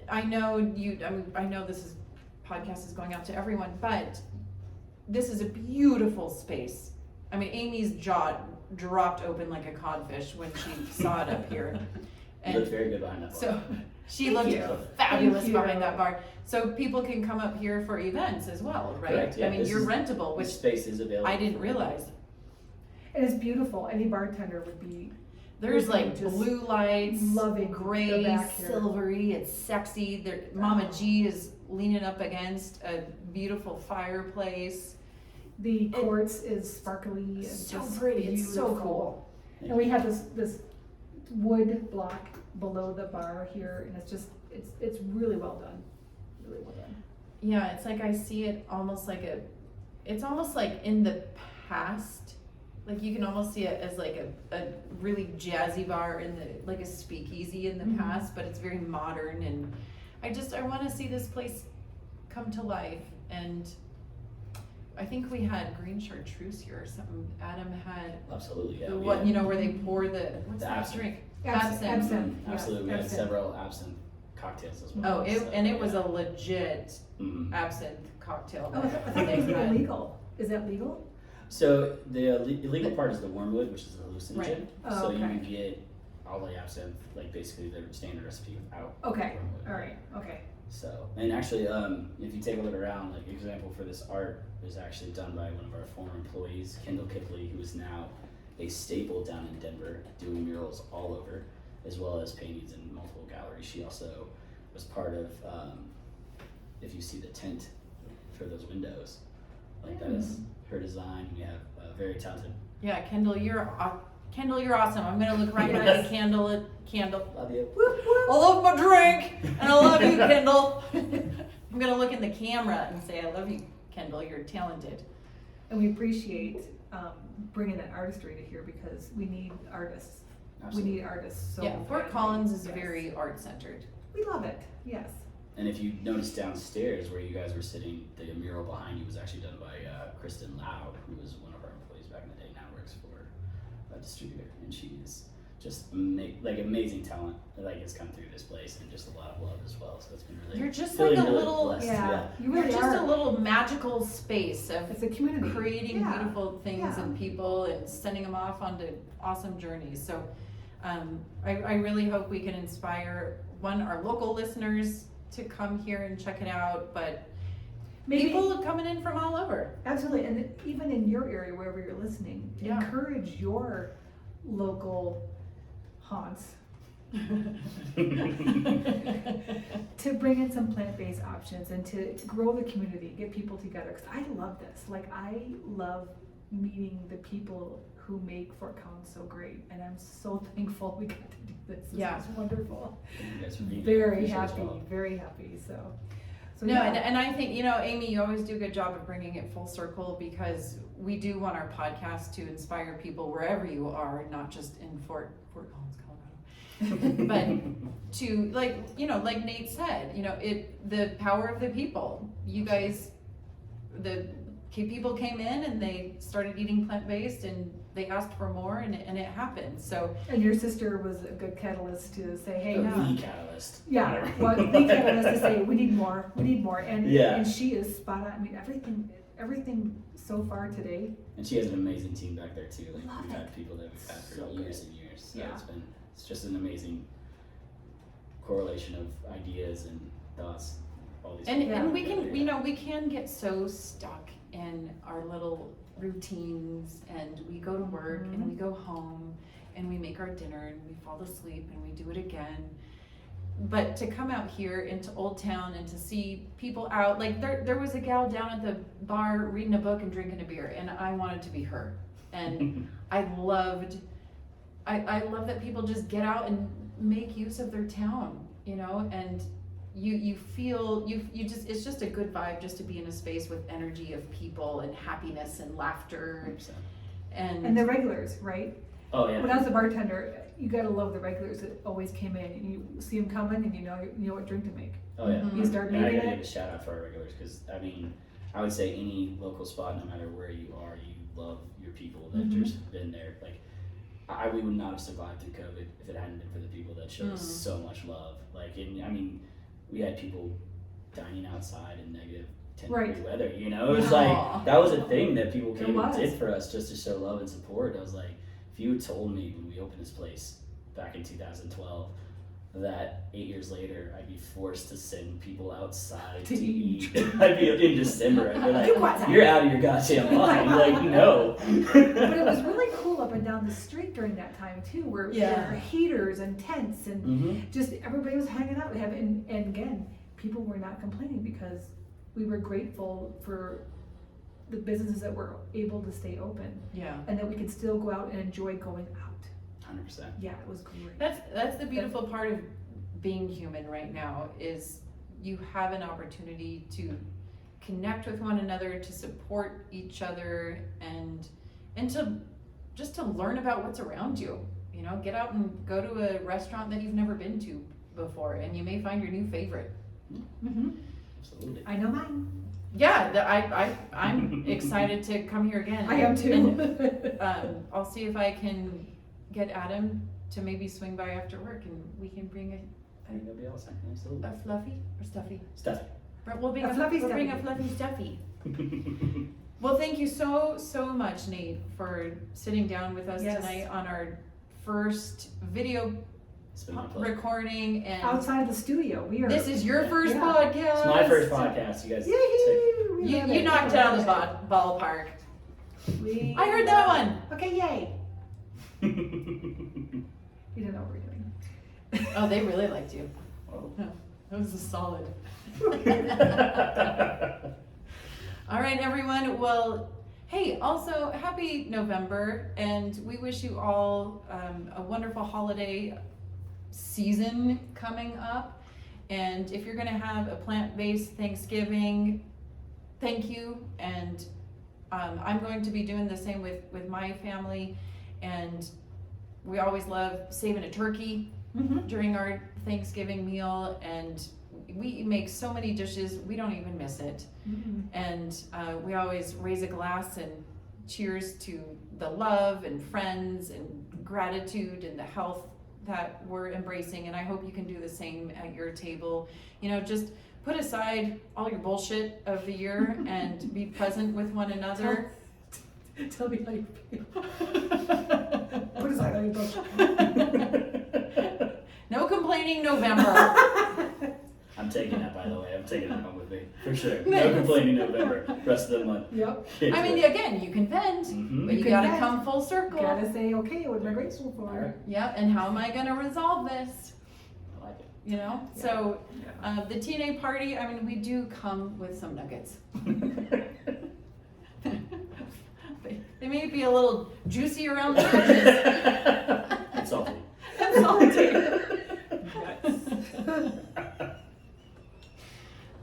I know I know podcast is going out to everyone, but this is a beautiful space. I mean, Amy's jaw dropped open like a codfish when she saw it up here. You look very good behind that bar. So she Thank looked you. fabulous Thank you. behind that bar. So people can come up here for events as well, right? Correct, yeah, I mean, this you're is- rentable, Which which space is available? I didn't realize. And it's beautiful. Any bartender would be There's like Just blue lights, loving the gray, back here. silvery. It's sexy. There, Mama G is leaning up against a beautiful fireplace. the quartz is sparkly and So just pretty. It's so beautiful. cool. And we have this wood block below the bar here, and it's really well done. Really well done. Yeah, it's like I see it almost like it's almost like in the past. Like you can almost see it as like a really jazzy bar like a speakeasy in the Mhm. past, but it's very modern, and I want to see this place come to life. And I think we had green chartreuse here or something. Adam had Absolutely, yeah. the we one, had- where they pour what's The that absinthe. drink? Absinthe. Yeah, Absolutely, we had absinthe. several absinthe cocktails as well. Oh, it was a legit Mhm. absinthe cocktail. Oh, I that thought they it was had. illegal. Is that legal? So the illegal part is the wormwood, which is the hallucinogen. Right. Oh, So you okay. can get all the absinthe, like basically the standard recipe without Okay. wormwood. All right. Okay. So, and actually, if you take a look around, like example for this art is actually done by one of our former employees, Kendall Kipley, who is now a staple down in Denver, doing murals all over. as well as paintings in multiple galleries. She also was part of, if you see the tent for those windows, like that is her design. We have a very talented. Yeah, Kendall, you're awesome. I'm gonna look right at you, Kendall. Love you. Whoop, whoop. I love my drink, and I love you, Kendall. I'm gonna look in the camera and say, I love you, Kendall. You're talented. And we appreciate bringing that artistry to here because we need artists. Absolutely. We need artists. So Yeah, Fort badly. Collins is Yes. very art-centered. We love it. Yes. And if you notice downstairs where you guys were sitting, the mural behind you was actually done by Kristen Loud, who was one of our employees back in the day, now works for a distributor, and she's just amazing talent that has come through this place, and just a lot of love as well. So it's been really You're just feeling like a really little- blessed. Yeah. You You're really just are. a little magical space of It's a community. creating Yeah. beautiful things Yeah. and people and sending them off onto awesome journeys. So I really hope we can inspire, our local listeners to come here and check it out, but Maybe people coming in from all over. absolutely, and even in your area, wherever you're listening, Yeah. encourage your local haunts to bring in some plant-based options and to grow the community, get people together. Because I love this. Like, I love meeting the people who make Fort Collins so great, and I'm so thankful we got to do this. This Yeah. was wonderful. Thank you guys for being here. Very Appreciate it as happy, well. very happy. So No, yeah. and I think, Amy, you always do a good job of bringing it full circle, because we do want our podcast to inspire people wherever you are, not just in Fort Collins, Colorado. But to, like Nate said, the power of the people. You guys, people came in and they started eating plant-based and they asked for more, and it happened. So And your sister was a good catalyst to say, hey, The catalyst. yeah, Whatever. well, the catalyst to say, we need more, and Yeah. and she is spot on. I mean, everything so far today. And she has an amazing team back there too. Like Love we've it. had people that we've had for So years good. and years. So Yeah. it's just an amazing correlation of ideas and thoughts. All these And, people and we together, can, yeah. we can get so stuck in our little routines, and we go to work and we go home and we make our dinner and we fall asleep and we do it again. But to come out here into Old Town and to see people out, like there was a gal down at the bar reading a book and drinking a beer, and I wanted to be her. And I love that people just get out and make use of their town, and you feel it's just a good vibe just to be in a space with energy of people and happiness and laughter 100%. And the regulars, right? Oh yeah. When I was a bartender, you gotta love the regulars that always came in, and you see them coming, and you know what drink to make. Oh yeah. Mhm. You start And I making gotta give it. a shout out for our regulars, because I would say any local spot, no matter where you are, you love your people that Mhm. just been there. Like we would not have survived through COVID if it hadn't been for the people that showed us so much love. We had people dining outside in negative 10-degree weather. It was Aw. that was a thing that people It came and was. did for us just to show love and support. I was like, if you had told me when we opened this place back in 2012 that 8 years later I'd be forced to send people outside to eat, I'd be in December, I'd be like, you're out of your goddamn mind. Like, no. But it was really cool up and down the street during that time too, where Yeah. there were heaters and tents and Mhm. just everybody was hanging out. And again, people were not complaining because we were grateful for the businesses that were able to stay open Yeah. and that we could still go out and enjoy going out. 100%. Yeah, it was great. That's the beautiful part of being human right now, is you have an opportunity to connect with one another, to support each other, and to learn about what's around you. Get out and go to a restaurant that you've never been to before, and you may find your new favorite. Mm-hmm. Absolutely. I know mine. Yeah, I'm excited to come here again. I am too. And, I'll see if I can get Adam to maybe swing by after work, and we can bring I think that'd be awesome. Absolutely. a fluffy or stuffy. Stuff. We'll bring A fluffy we'll bring a stuffy. fluffy stuffy. Well, thank you so much, Nate, for sitting down with us Yes. tonight on our first video It's been my pleasure. recording, and Outside of the studio, we are. this is your first Yeah. podcast. It's my first podcast. You guys take. Yay! We love You it. knocked it out of the ballpark. We I heard that one. Okay, yay. You don't know what we're doing. Oh, they really liked you. Oh. That was a solid. All right, everyone. Well, hey, also happy November, and we wish you all a wonderful holiday season coming up. And if you're going to have a plant-based Thanksgiving, thank you. And I'm going to be doing the same with my family. And we always love saving a turkey during our Thanksgiving meal. And we make so many dishes, we don't even miss it. And we always raise a glass and cheers to the love and friends and gratitude and the health that we're embracing. And I hope you can do the same at your table. You know, just put aside all your bullshit of the year and be present with one another. Tell me how you feel. Put aside all your bullshit. No Complaining November. I'm taking that, by the way. I'm taking that home with me, for sure. No complaining November. Rest of the month. Yep. I mean, again, you can vent, but you can gotta vent. come full circle. Gotta say, okay, what am I grateful for? Yep, and how am I gonna resolve this? I like it. You know? Yeah. So, the T&A Party, I mean, we do come with some nuggets. They may be a little juicy around the edges. It's salty. And salty.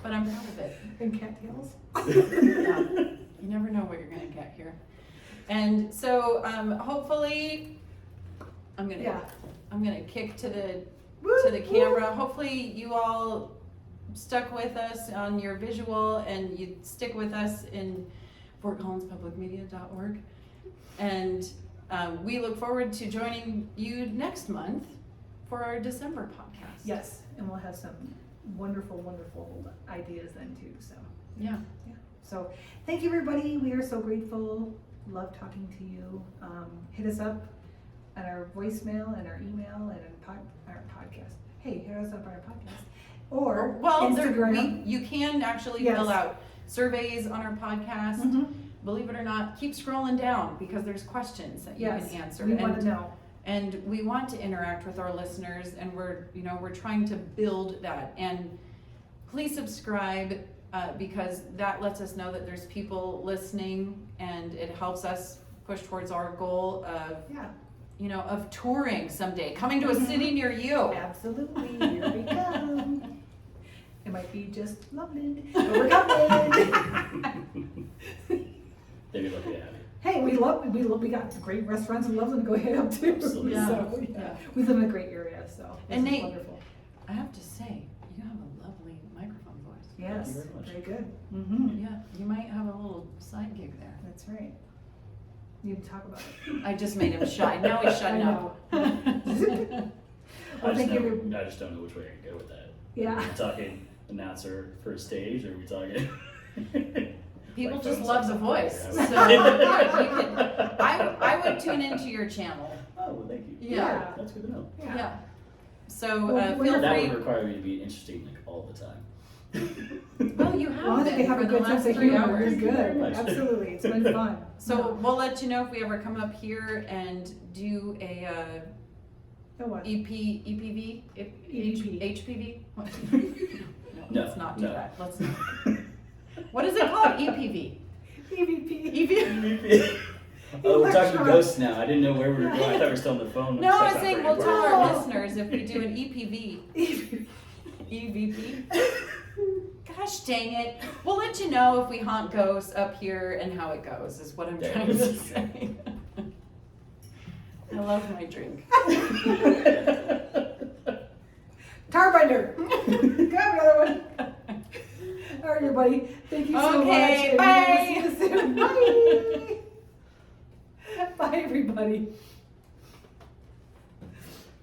But I'm proud of it. And cattails. Yeah. You never know what you're gonna get here. And so, hopefully, I'm gonna kick to the camera. Hopefully you all stuck with us on your visual and you stick with us in FortCollinsPublicMedia.org. And we look forward to joining you next month for our December podcast. Yes, and we'll have some wonderful, wonderful ideas then too, so. Yeah. So, thank you everybody, we are so grateful, love talking to you. Hit us up at our voicemail and our email and our podcast. Hey, hit us up on our podcast. Or Instagram. You can actually fill out surveys on our podcast. Believe it or not, keep scrolling down because there's questions that you can answer. We want to know. And we want to interact with our listeners, and we're trying to build that. And please subscribe because that lets us know that there's people listening, and it helps us push towards our goal of of touring someday, coming to a city near you. Absolutely, here we come. It might be just Loveland, but we're coming. They'd be lucky to have you. Hey, we got great restaurants in Loveland to go hit up too. Absolutely. So, we live in a great area, so And this is Nate, wonderful. I have to say, you have a lovely microphone voice. Yes, Thank you very much. very good. Yeah, you might have a little side gig there. That's right. You can talk about it. I just made him shy. Now he's shutting I up. Well, thank you. I just don't know which way I can go with that. Yeah. Are we talking announcer first stage, or are we talking? People Like just phone love sex the up voice. there, So right? you could, I would tune into your channel. Oh, well, thank you. Yeah. That's good to know. Yeah. So Well, feel That free. would require me to be interesting like all the time. Well, you Well, I have think been they have for a the good last sense of 3 humor. hours. It's Thank you very good. much. Absolutely. It's been fun. So we'll let you know if we ever come up here and do a Oh, what? EPV? EVP. HPV? No, Let's not do no. that. Let's not. What is it called? EPV? EVP. EPV? Oh, we're talking ghosts now. I didn't know where we were going. I thought we were still on the phone. No, I was That's saying not we'll very tell important. our listeners if we do an EPV. EVP? Gosh dang it. We'll let you know if we haunt ghosts up here and how it goes, is what I'm There trying it to is. say. I love my drink. Tarbender. Grab another one. All right, everybody. Thank you so much. Okay, and bye. we'll see you soon. Bye. Bye, everybody.